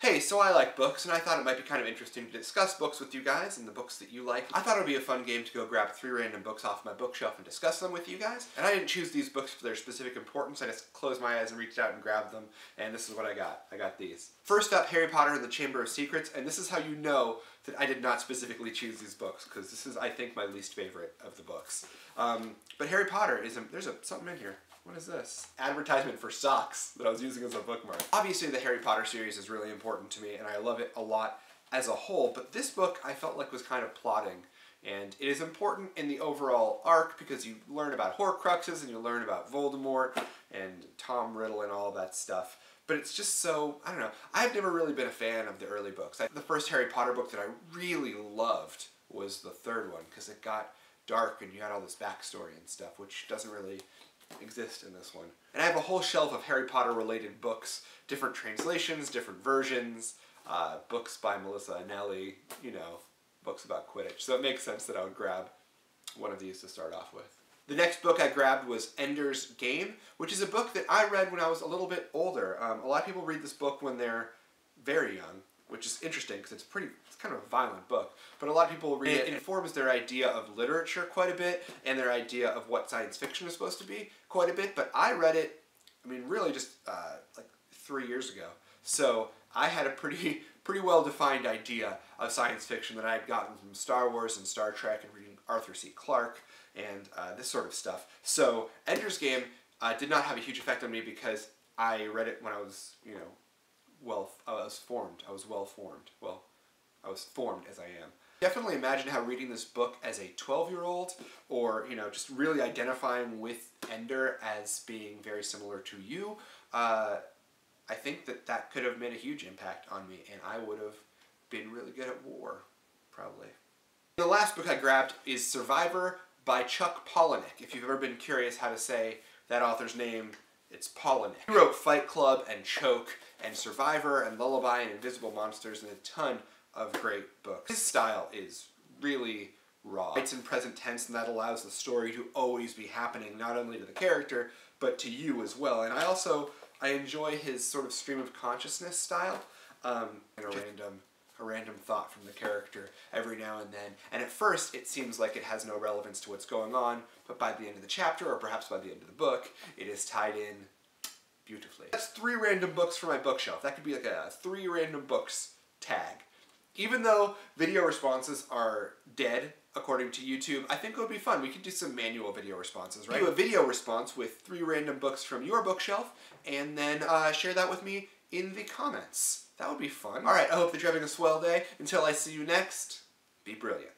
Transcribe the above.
Hey, so I like books, and I thought it might be kind of interesting to discuss books with you guys and the books that you like. I thought it would be a fun game to go grab 3 random books off my bookshelf and discuss them with you guys. And I didn't choose these books for their specific importance. I just closed my eyes and reached out and grabbed them, and this is what I got. I got these. First up, Harry Potter and the Chamber of Secrets, and this is how you know that I did not specifically choose these books, because this is, I think, my least favorite of the books. But Harry Potter is there's something in here. What is this? Advertisement for socks that I was using as a bookmark. Obviously the Harry Potter series is really important to me and I love it a lot as a whole, but this book I felt like was kind of plotting, and it is important in the overall arc because you learn about Horcruxes and you learn about Voldemort and Tom Riddle and all that stuff. But it's just so, I don't know, I've never really been a fan of the early books. The first Harry Potter book that I really loved was the third one because it got dark and you had all this backstory and stuff, which doesn't really exist in this one. And I have a whole shelf of Harry Potter related books, different translations, different versions, books by Melissa Anelli, you know, books about Quidditch. So it makes sense that I would grab one of these to start off with. The next book I grabbed was Ender's Game, which is a book that I read when I was a little bit older. A lot of people read this book when they're very young, which is interesting because it's kind of a violent book, but a lot of people read it. It informs their idea of literature quite a bit and their idea of what science fiction is supposed to be quite a bit, but I read it, I mean, really just like 3 years ago. So I had a pretty well-defined idea of science fiction that I had gotten from Star Wars and Star Trek and reading Arthur C. Clarke and this sort of stuff. So Ender's Game did not have a huge effect on me because I read it when I was, you know, I was well-formed. Well, I was formed as I am. Definitely imagine how reading this book as a 12-year-old, or, you know, just really identifying with Ender as being very similar to you, I think that could have made a huge impact on me, and I would have been really good at war, probably. The last book I grabbed is Survivor by Chuck Palahniuk. If you've ever been curious how to say that author's name, it's Palahniuk. He wrote Fight Club and Choke and Survivor and Lullaby and Invisible Monsters and a ton of great books. His style is really raw. It's in present tense, and that allows the story to always be happening, not only to the character, but to you as well. And I enjoy his sort of stream of consciousness style, and a random thought from the character every now and then. And at first, it seems like it has no relevance to what's going on, but by the end of the chapter, or perhaps by the end of the book, it is tied in beautifully. That's 3 random books for my bookshelf. That could be like a 3 random books tag. Even though video responses are dead, according to YouTube, I think it would be fun. We could do some manual video responses, right? Do a video response with 3 random books from your bookshelf, and then share that with me in the comments. That would be fun. Alright, I hope that you're having a swell day. Until I see you next, be brilliant.